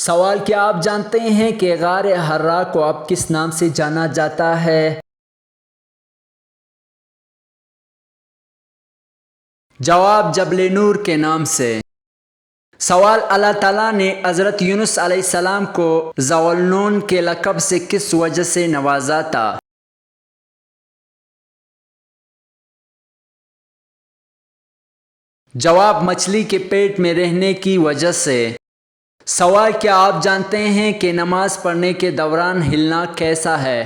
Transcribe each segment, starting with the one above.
سوال: کیا آپ جانتے ہیں کہ غار حرا کو اب کس نام سے جانا جاتا ہے؟ جواب: جبل نور کے نام سے۔ سوال: اللہ تعالیٰ نے حضرت یونس علیہ السلام کو ذو النون کے لقب سے کس وجہ سے نوازا تھا؟ جواب: مچھلی کے پیٹ میں رہنے کی وجہ سے۔ سوال: کیا آپ جانتے ہیں کہ نماز پڑھنے کے دوران ہلنا کیسا ہے؟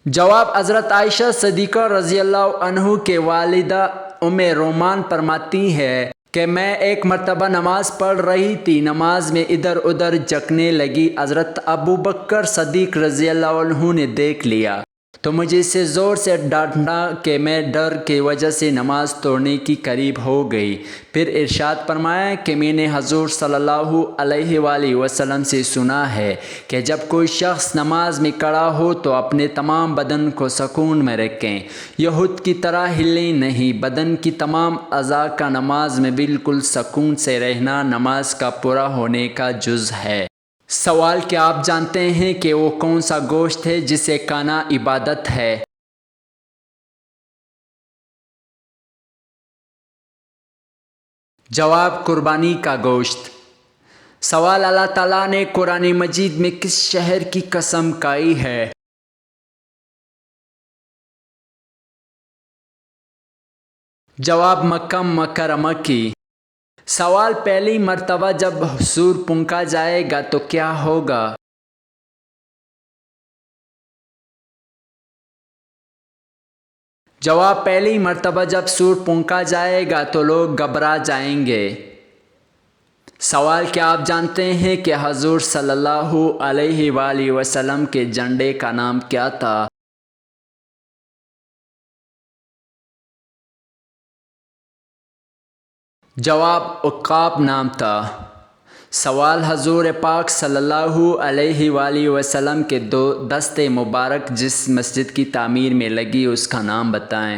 جواب: حضرت عائشہ صدیقہ رضی اللہ عنہ کے والدہ ام رومان فرماتی ہے کہ میں ایک مرتبہ نماز پڑھ رہی تھی، نماز میں ادھر ادھر جھکنے لگی۔ حضرت ابوبکر صدیق رضی اللہ عنہ نے دیکھ لیا تو مجھے اسے زور سے ڈانٹا کہ میں ڈر کی وجہ سے نماز توڑنے کی قریب ہو گئی۔ پھر ارشاد فرمایا کہ میں نے حضور صلی اللہ علیہ وآلہ وسلم سے سنا ہے کہ جب کوئی شخص نماز میں کھڑا ہو تو اپنے تمام بدن کو سکون میں رکھیں، یہود کی طرح ہلیں نہیں۔ بدن کی تمام اعضاء کا نماز میں بالکل سکون سے رہنا نماز کا پورا ہونے کا جز ہے۔ سوال: کیا آپ جانتے ہیں کہ وہ کون سا گوشت ہے جسے کھانا عبادت ہے؟ جواب: قربانی کا گوشت۔ سوال: اللہ تعالیٰ نے قرآن مجید میں کس شہر کی قسم کھائی ہے؟ جواب: مکہ مکرمہ کی۔ سوال: پہلی مرتبہ جب سور پھونکا جائے گا تو کیا ہوگا؟ جواب: پہلی مرتبہ جب سور پھونکا جائے گا تو لوگ گھبرا جائیں گے۔ سوال: کیا آپ جانتے ہیں کہ حضور صلی اللہ علیہ وآلہ وسلم کے جھنڈے کا نام کیا تھا؟ جواب: عقاب نام تھا۔ سوال: حضور پاک صلی اللہ علیہ وآلہ وسلم کے دو دست مبارک جس مسجد کی تعمیر میں لگی اس کا نام بتائیں۔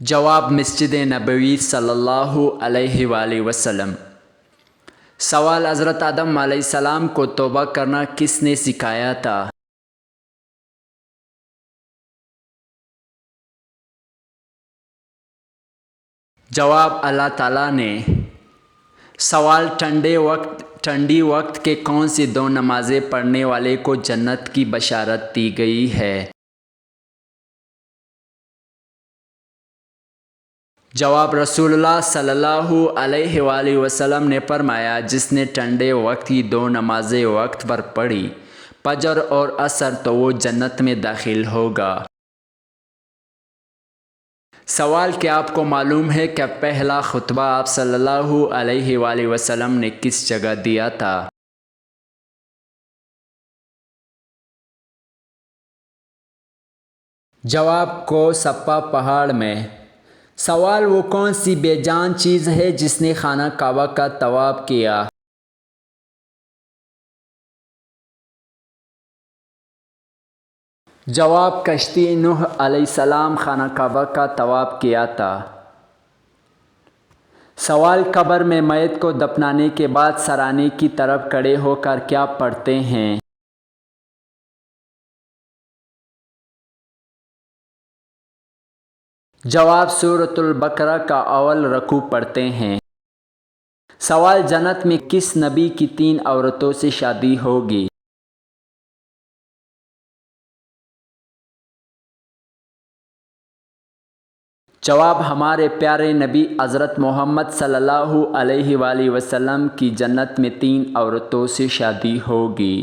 جواب: مسجد نبوی صلی اللہ علیہ وآلہ وسلم۔ سوال: حضرت آدم علیہ السلام کو توبہ کرنا کس نے سکھایا تھا؟ جواب: اللہ تعالیٰ نے۔ سوال: ٹھنڈی وقت کے کون سی دو نمازیں پڑھنے والے کو جنت کی بشارت دی گئی ہے؟ جواب: رسول اللہ صلی اللہ علیہ وآلہ وسلم نے فرمایا جس نے ٹھنڈے وقت کی دو نمازیں وقت پر پڑھی، فجر اور عصر، تو وہ جنت میں داخل ہوگا۔ سوال: کیا آپ کو معلوم ہے کہ پہلا خطبہ آپ صلی اللہ علیہ وآلہ وسلم نے کس جگہ دیا تھا؟ جواب: کو سپا پہاڑ میں۔ سوال: وہ کون سی بے جان چیز ہے جس نے خانہ کعبہ کا طواف کیا؟ جواب: کشتی نوح علیہ السلام خانہ کعبہ کا طواف کیا تھا۔ سوال: قبر میں میت کو دفنانے کے بعد سرانے کی طرف کھڑے ہو کر کیا پڑھتے ہیں؟ جواب: سورۃ البقرہ کا اول رکوع پڑھتے ہیں۔ سوال: جنت میں کس نبی کی 3 عورتوں سے شادی ہوگی؟ جواب: ہمارے پیارے نبی حضرت محمد صلی اللہ علیہ وآلہ وسلم کی جنت میں 3 عورتوں سے شادی ہوگی۔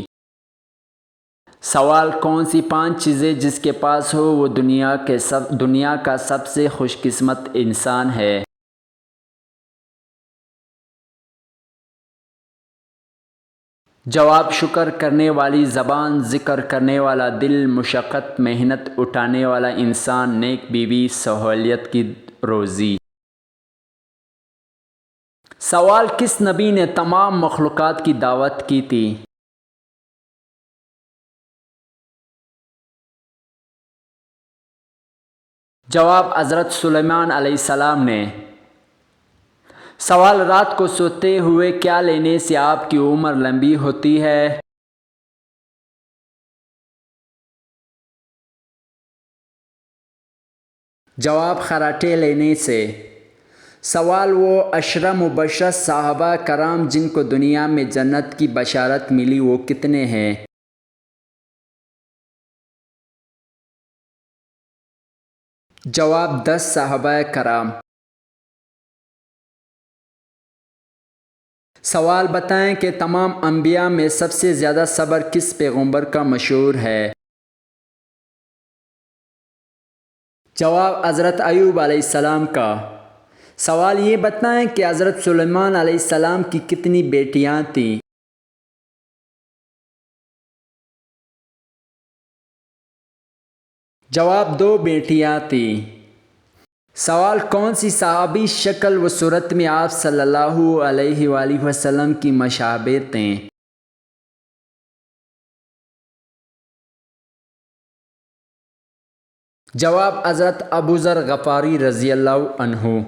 سوال: کون سی 5 چیزیں جس کے پاس ہو وہ دنیا کا سب سے خوش قسمت انسان ہے؟ جواب: شکر کرنے والی زبان، ذکر کرنے والا دل، مشقت محنت اٹھانے والا انسان، نیک بیوی، سہولت کی روزی۔ سوال: کس نبی نے تمام مخلوقات کی دعوت کی تھی؟ جواب حضرت سلیمان علیہ السلام نے۔ سوال رات کو سوتے ہوئے کیا لینے سے آپ کی عمر لمبی ہوتی ہے؟ جواب خراٹے لینے سے۔ سوال وہ 10 مبشر صحابہ کرام جن کو دنیا میں جنت کی بشارت ملی وہ کتنے ہیں؟ جواب 10 صحابہ کرام۔ سوال بتائیں کہ تمام انبیاء میں سب سے زیادہ صبر کس پیغمبر کا مشہور ہے؟ جواب حضرت ایوب علیہ السلام کا۔ سوال یہ بتائیں کہ حضرت سلیمان علیہ السلام کی کتنی بیٹیاں تھیں؟ جواب 2 بیٹیاں تھیں۔ سوال کون سی صحابی شکل و صورت میں آپ صلی اللہ علیہ وآلہ وسلم کی مشابہ تھیں؟ جواب حضرت ابوذر غفاری رضی اللہ عنہ۔